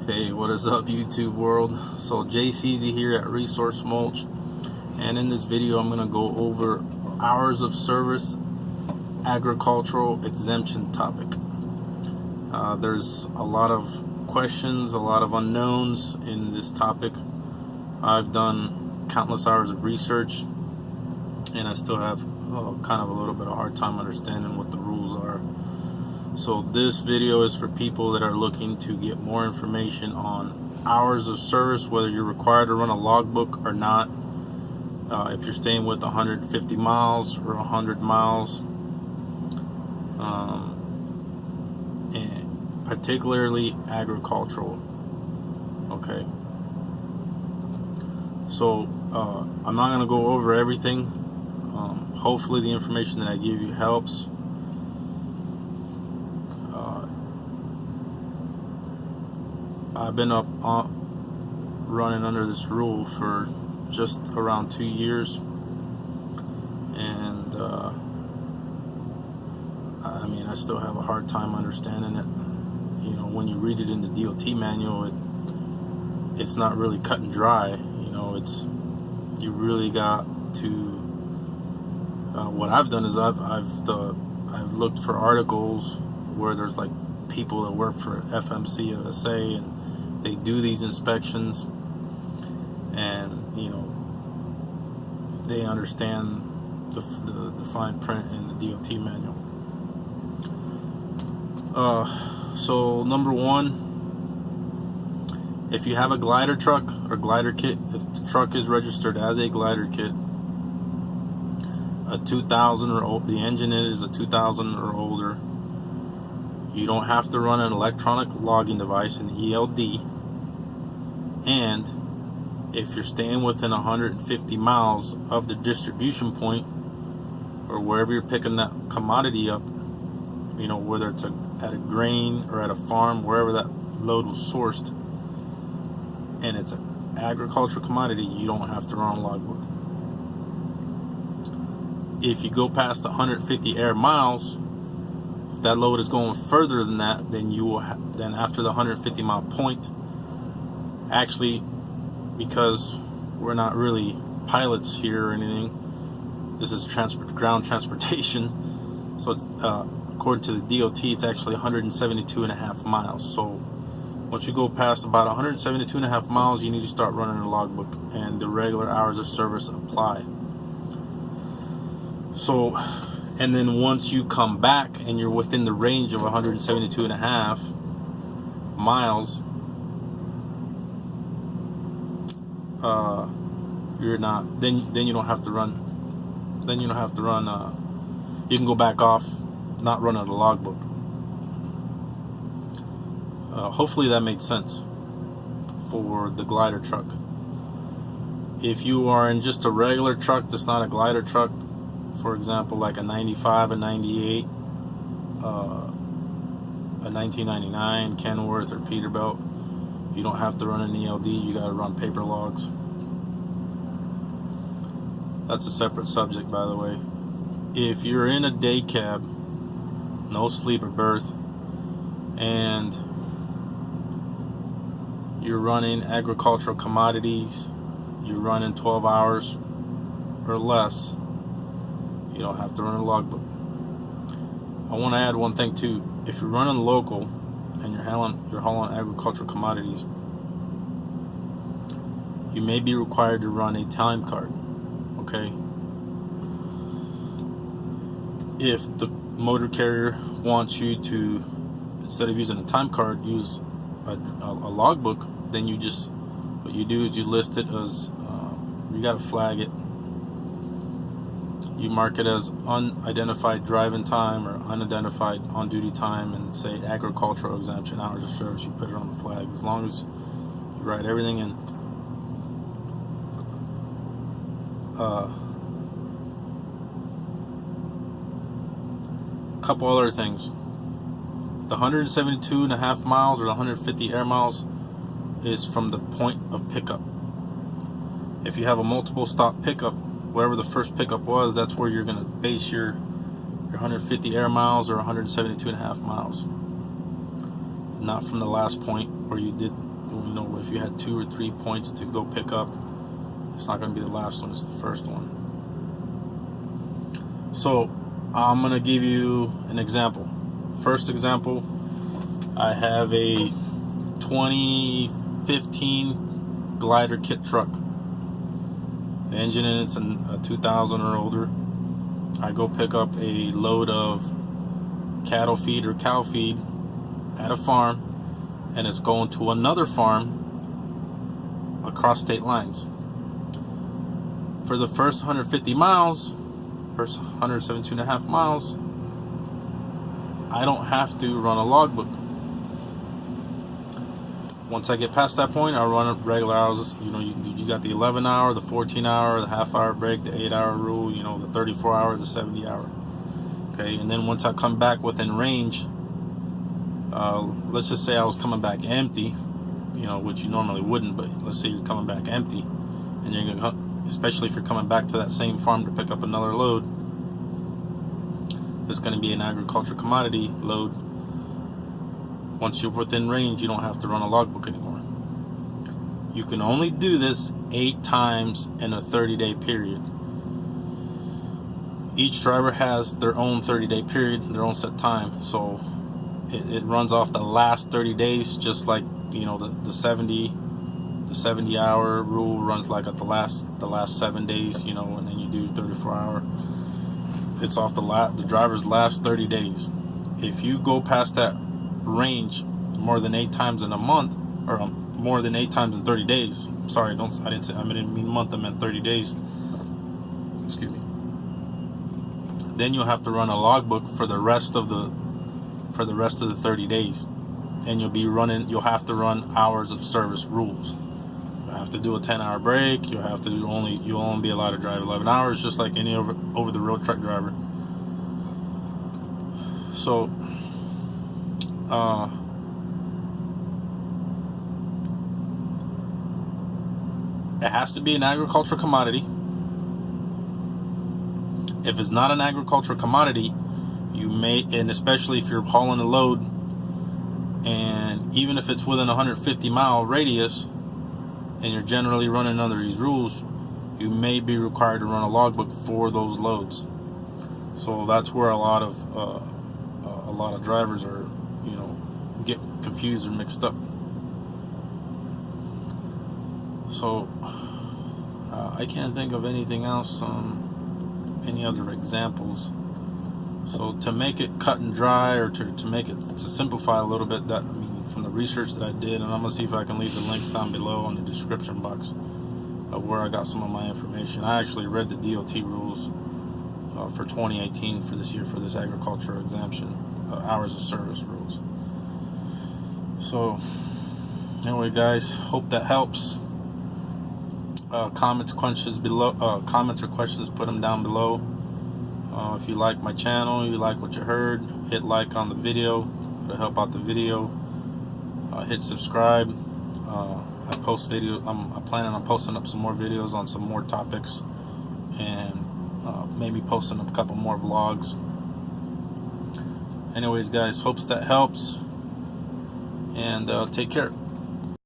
Hey, what is up, YouTube world? So JCZ here at Resource Mulch, and in this video I'm going to go over hours of service agricultural exemption topic. There's a lot of questions, a lot of unknowns in this topic. I've done countless hours of research, and I still have kind of a little bit of a hard time understanding what the rules are. So this video is for people that are looking to get more information on hours of service, whether you're required to run a logbook or not, if you're staying with 150 miles or 100 miles, and particularly agricultural. Okay, so I'm not going to go over everything. Hopefully the information that I give you helps. I've been running under this rule for just around 2 years, and I mean, I still have a hard time understanding it. You know, when you read it in the DOT manual, it's not really cut and dry. You know, you really got to. What I've done is I've looked for articles where there's like people that work for FMC USA, and they do these inspections, and you know, they understand the fine print in the DOT manual. So number one, if you have a glider truck or glider kit, if the truck is registered as a glider kit, a 2000 or old, the engine is a 2000 or older, you don't have to run an electronic logging device, an ELD. And if you're staying within 150 miles of the distribution point, or wherever you're picking that commodity up, you know, whether it's at a grain or at a farm, wherever that load was sourced, and it's an agricultural commodity, you don't have to run a logbook. If you go past 150 air miles, if that load is going further than that, then you will then after the 150 mile point, actually, because we're not really pilots here or anything, this is ground transportation, so it's according to the DOT, it's actually 172.5 miles. So once you go past about 172.5 miles, you need to start running a logbook, and the regular hours of service apply. So, and then once you come back and you're within the range of 172.5 miles, you're not, then you don't have to run, you can go back off, not run out a logbook. Hopefully that makes sense for the glider truck. If you are in just a regular truck that's not a glider truck, for example, like a 95, a 98, a 1999 Kenworth or Peterbilt, you don't have to run an ELD. You got to run paper logs. That's a separate subject, by the way. If you're in a day cab, no sleeper berth, and you're running agricultural commodities, you're running 12 hours or less, you don't have to run a logbook. I want to add one thing too. If you're running local and you're hauling agricultural commodities, you may be required to run a time card. Okay. If the motor carrier wants you to, instead of using a time card, use a logbook, then what you do is you list it as, you got to flag it. You mark it as unidentified driving time or unidentified on-duty time, and say agricultural exemption hours of service. You put it on the flag. As long as you write everything in. A couple other things. The 172.5 miles or the 150 air miles is from the point of pickup. If you have a multiple stop pickup, wherever the first pickup was, that's where you're going to base your 150 air miles or 172.5 miles. Not from the last point where you did you know, if you had 2 or 3 points to go pick up, it's not going to be the last one, it's the first one. So I'm going to give you an example. First example, I have a 2015 glider kit truck. The engine in it's a 2000 or older. I go pick up a load of cattle feed or cow feed at a farm, and it's going to another farm across state lines. For the first 150 miles, first 172.5 miles, I don't have to run a logbook. Once I get past that point, I run regular hours. You know, you got the 11 hour, the 14 hour, the half hour break, the 8 hour rule, you know, the 34 hour, the 70 hour. Okay, and then once I come back within range, let's just say I was coming back empty, you know, which you normally wouldn't, but let's say you're coming back empty, and you're gonna, especially if you're coming back to that same farm to pick up another load, it's going to be an agriculture commodity load. Once you're within range, you don't have to run a logbook anymore. You can only do this 8 times in a 30-day period. Each driver has their own 30-day period, their own set time, so it runs off the last 30 days, just like, you know, the 70 hour rule runs like at the last 7 days, you know, and then you do 34 hour. It's off the driver's last 30 days. If you go past that range more than 8 times in a month, or more than 8 times in 30 days. Sorry, I didn't mean month, I meant 30 days. Excuse me. Then you'll have to run a logbook for the rest of the 30 days, and you'll have to run hours of service rules. You have to do a 10-hour break. You'll only be allowed to drive 11 hours, just like any over the road truck driver. So it has to be an agricultural commodity. If it's not an agricultural commodity, you may, and especially if you're hauling a load, and even if it's within a 150-mile radius, and you're generally running under these rules, you may be required to run a logbook for those loads. So that's where a lot of drivers are, you know, get confused or mixed up. So I can't think of anything else, any other examples. So to make it cut and dry, or to simplify a little bit, from the research that I did, and I'm gonna see if I can leave the links down below in the description box of where I got some of my information. I actually read the DOT rules for 2018 for this year for this agriculture exemption, hours of service rules. So anyway, guys, hope that helps. Comments or questions, put them down below. If you like my channel, you like what you heard, hit like on the video to help out the video. Hit subscribe. I post videos. I'm planning on posting up some more videos on some more topics, and maybe posting a couple more vlogs. Anyways, guys, hopes that helps, and take care.